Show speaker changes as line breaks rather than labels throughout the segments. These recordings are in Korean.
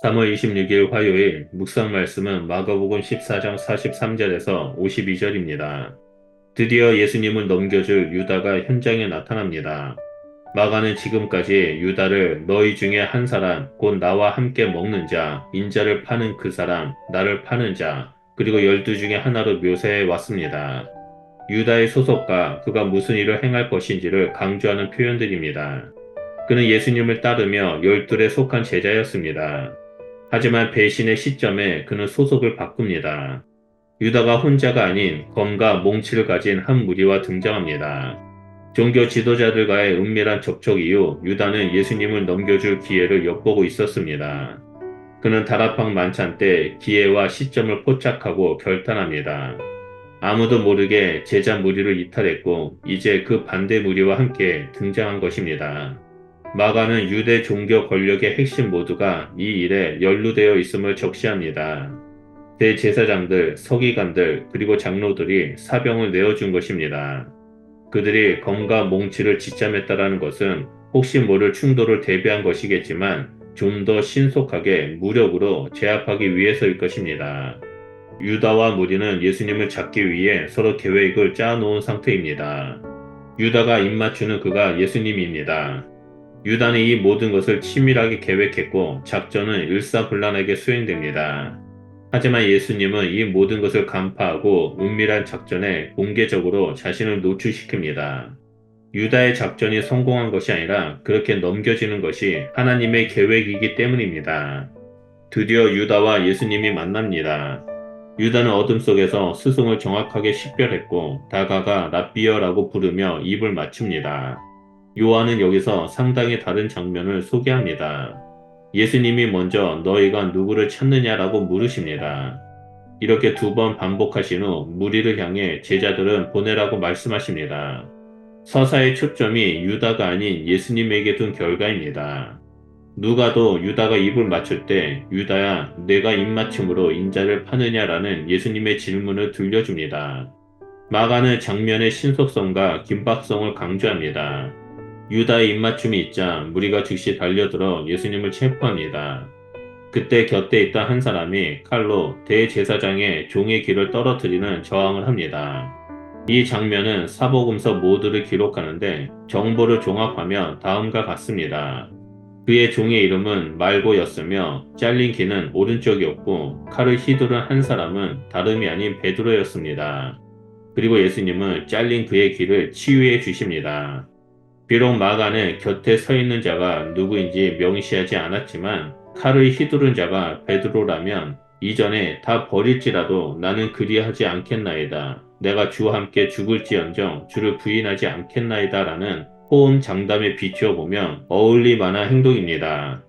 3월 26일 화요일 묵상 말씀은 마가복음 14장 43절에서 52절입니다. 드디어 예수님을 넘겨줄 유다가 현장에 나타납니다. 마가는 지금까지 유다를 너희 중에 한 사람, 곧 나와 함께 먹는 자, 인자를 파는 그 사람, 나를 파는 자, 그리고 12 중에 하나로 묘사해 왔습니다. 유다의 소속과 그가 무슨 일을 행할 것인지를 강조하는 표현들입니다. 그는 예수님을 따르며 12에 속한 제자였습니다. 하지만 배신의 시점에 그는 소속을 바꿉니다. 유다가 혼자가 아닌 검과 몽치를 가진 한 무리와 등장합니다. 종교 지도자들과의 은밀한 접촉 이후 유다는 예수님을 넘겨줄 기회를 엿보고 있었습니다. 그는 다락방 만찬 때 기회와 시점을 포착하고 결단합니다. 아무도 모르게 제자 무리를 이탈했고 이제 그 반대 무리와 함께 등장한 것입니다. 마가는 유대 종교 권력의 핵심 모두가 이 일에 연루되어 있음을 적시합니다. 대제사장들, 서기관들, 그리고 장로들이 사병을 내어준 것입니다. 그들이 검과 몽치를 지참했다라는 것은 혹시 모를 충돌을 대비한 것이겠지만 좀 더 신속하게 무력으로 제압하기 위해서일 것입니다. 유다와 무리는 예수님을 잡기 위해 서로 계획을 짜놓은 상태입니다. 유다가 입맞추는 그가 예수님입니다. 유다는 이 모든 것을 치밀하게 계획했고 작전은 일사불란하게 수행됩니다. 하지만 예수님은 이 모든 것을 간파하고 은밀한 작전에 공개적으로 자신을 노출시킵니다. 유다의 작전이 성공한 것이 아니라 그렇게 넘겨지는 것이 하나님의 계획이기 때문입니다. 드디어 유다와 예수님이 만납니다. 유다는 어둠 속에서 스승을 정확하게 식별했고 다가가 랍비어라고 부르며 입을 맞춥니다. 요한은 여기서 상당히 다른 장면을 소개합니다. 예수님이 먼저 너희가 누구를 찾느냐라고 물으십니다. 이렇게 2번 반복하신 후 무리를 향해 제자들은 보내라고 말씀하십니다. 서사의 초점이 유다가 아닌 예수님에게 둔 결과입니다. 누가도 유다가 입을 맞출 때 유다야 내가 입맞춤으로 인자를 파느냐라는 예수님의 질문을 들려줍니다. 마가는 장면의 신속성과 긴박성을 강조합니다. 유다의 입맞춤이 있자 무리가 즉시 달려들어 예수님을 체포합니다. 그때 곁에 있던 한 사람이 칼로 대제사장의 종의 귀를 떨어뜨리는 저항을 합니다. 이 장면은 사복음서 모두를 기록하는데 정보를 종합하면 다음과 같습니다. 그의 종의 이름은 말고였으며 잘린 귀는 오른쪽이었고 칼을 휘두른 한 사람은 다름이 아닌 베드로였습니다. 그리고 예수님은 잘린 그의 귀를 치유해 주십니다. 비록 마가는 곁에 서 있는 자가 누구인지 명시하지 않았지만 칼을 휘두른 자가 베드로라면 이전에 다 버릴지라도 나는 그리하지 않겠나이다. 내가 주와 함께 죽을지언정 주를 부인하지 않겠나이다 라는 호언 장담에 비추어 보면 어울릴 만한 행동입니다.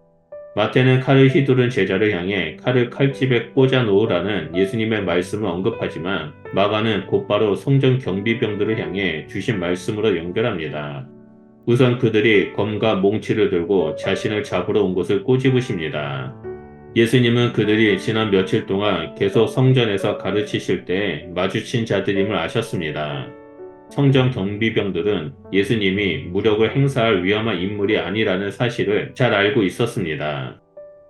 마태는 칼을 휘두른 제자를 향해 칼을 칼집에 꽂아 놓으라는 예수님의 말씀을 언급하지만 마가는 곧바로 성전 경비병들을 향해 주신 말씀으로 연결합니다. 우선 그들이 검과 몽치를 들고 자신을 잡으러 온 것을 꼬집으십니다. 예수님은 그들이 지난 며칠 동안 계속 성전에서 가르치실 때 마주친 자들임을 아셨습니다. 성전 경비병들은 예수님이 무력을 행사할 위험한 인물이 아니라는 사실을 잘 알고 있었습니다.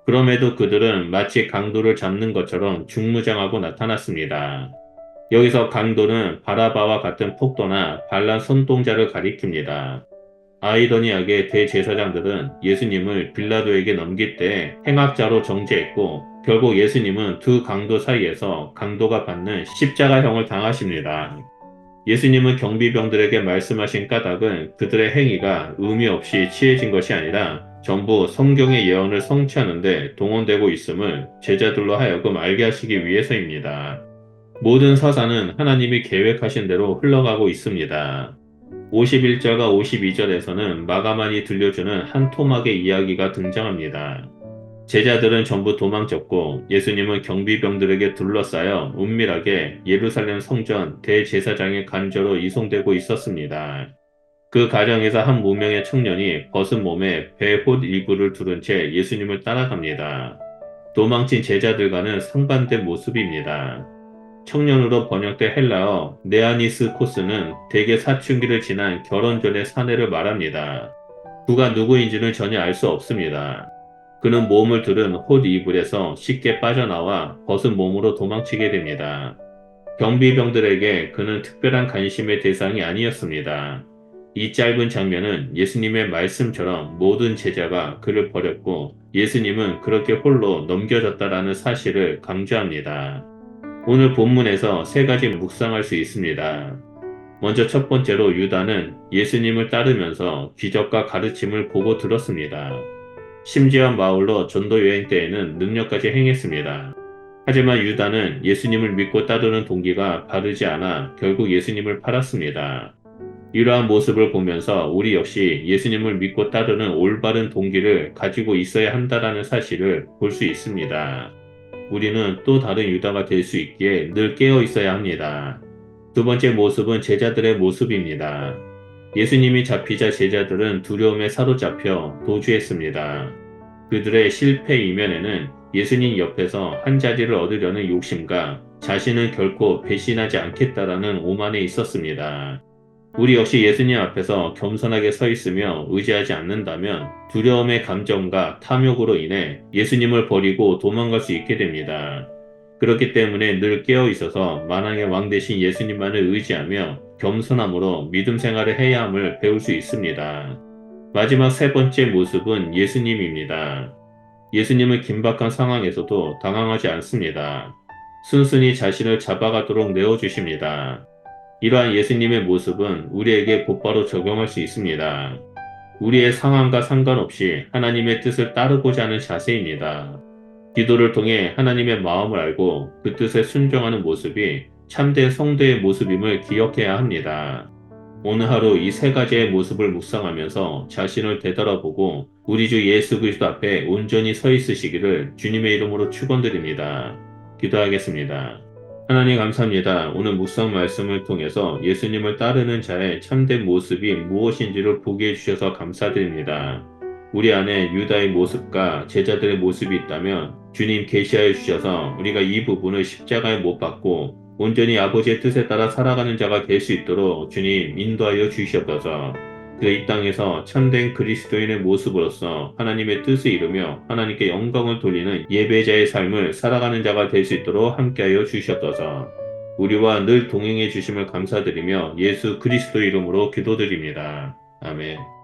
그럼에도 그들은 마치 강도를 잡는 것처럼 중무장하고 나타났습니다. 여기서 강도는 바라바와 같은 폭도나 반란 선동자를 가리킵니다. 아이러니하게 대제사장들은 예수님을 빌라도에게 넘길 때 행악자로 정죄했고 결국 예수님은 두 강도 사이에서 강도가 받는 십자가형을 당하십니다. 예수님은 경비병들에게 말씀하신 까닭은 그들의 행위가 의미 없이 취해진 것이 아니라 전부 성경의 예언을 성취하는 데 동원되고 있음을 제자들로 하여금 알게 하시기 위해서입니다. 모든 서사는 하나님이 계획하신 대로 흘러가고 있습니다. 51절과 52절에서는 마가만이 들려주는 한 토막의 이야기가 등장합니다. 제자들은 전부 도망쳤고 예수님은 경비병들에게 둘러싸여 은밀하게 예루살렘 성전 대제사장의 간저로 이송되고 있었습니다. 그 과정에서 한 무명의 청년이 벗은 몸에 베옷 일부를 두른 채 예수님을 따라갑니다. 도망친 제자들과는 상반된 모습입니다. 청년으로 번역된 헬라어 네아니스 코스는 대개 사춘기를 지난 결혼 전의 사내를 말합니다. 그가 누구인지는 전혀 알 수 없습니다. 그는 모험을 들은 홑 이불에서 쉽게 빠져나와 벗은 몸으로 도망치게 됩니다. 경비병들에게 그는 특별한 관심의 대상이 아니었습니다. 이 짧은 장면은 예수님의 말씀처럼 모든 제자가 그를 버렸고 예수님은 그렇게 홀로 넘겨졌다라는 사실을 강조합니다. 오늘 본문에서 세 가지 묵상할 수 있습니다. 먼저 첫 번째로 유다는 예수님을 따르면서 기적과 가르침을 보고 들었습니다. 심지어 마을로 전도 여행 때에는 능력까지 행했습니다. 하지만 유다는 예수님을 믿고 따르는 동기가 바르지 않아 결국 예수님을 팔았습니다. 이러한 모습을 보면서 우리 역시 예수님을 믿고 따르는 올바른 동기를 가지고 있어야 한다는 사실을 볼 수 있습니다. 우리는 또 다른 유다가 될 수 있기에 늘 깨어 있어야 합니다. 두 번째 모습은 제자들의 모습입니다. 예수님이 잡히자 제자들은 두려움에 사로잡혀 도주했습니다. 그들의 실패 이면에는 예수님 옆에서 한 자리를 얻으려는 욕심과 자신은 결코 배신하지 않겠다라는 오만에 있었습니다. 우리 역시 예수님 앞에서 겸손하게 서 있으며 의지하지 않는다면 두려움의 감정과 탐욕으로 인해 예수님을 버리고 도망갈 수 있게 됩니다. 그렇기 때문에 늘 깨어 있어서 만왕의 왕 대신 예수님만을 의지하며 겸손함으로 믿음 생활을 해야 함을 배울 수 있습니다. 마지막 세 번째 모습은 예수님입니다. 예수님은 긴박한 상황에서도 당황하지 않습니다. 순순히 자신을 잡아가도록 내어주십니다. 이러한 예수님의 모습은 우리에게 곧바로 적용할 수 있습니다. 우리의 상황과 상관없이 하나님의 뜻을 따르고자 하는 자세입니다. 기도를 통해 하나님의 마음을 알고 그 뜻에 순종하는 모습이 참된 성도의 모습임을 기억해야 합니다. 오늘 하루 이 세 가지의 모습을 묵상하면서 자신을 되돌아보고 우리 주 예수 그리스도 앞에 온전히 서 있으시기를 주님의 이름으로 축원드립니다. 기도하겠습니다. 하나님 감사합니다. 오늘 묵상 말씀을 통해서 예수님을 따르는 자의 참된 모습이 무엇인지를 보게 해주셔서 감사드립니다. 우리 안에 유다의 모습과 제자들의 모습이 있다면 주님 계시하여 주셔서 우리가 이 부분을 십자가에 못 박고 온전히 아버지의 뜻에 따라 살아가는 자가 될 수 있도록 주님 인도하여 주시옵소서. 이 땅에서 참된 그리스도인의 모습으로서 하나님의 뜻을 이루며 하나님께 영광을 돌리는 예배자의 삶을 살아가는 자가 될 수 있도록 함께하여 주시옵소서. 우리와 늘 동행해 주심을 감사드리며 예수 그리스도 이름으로 기도드립니다. 아멘.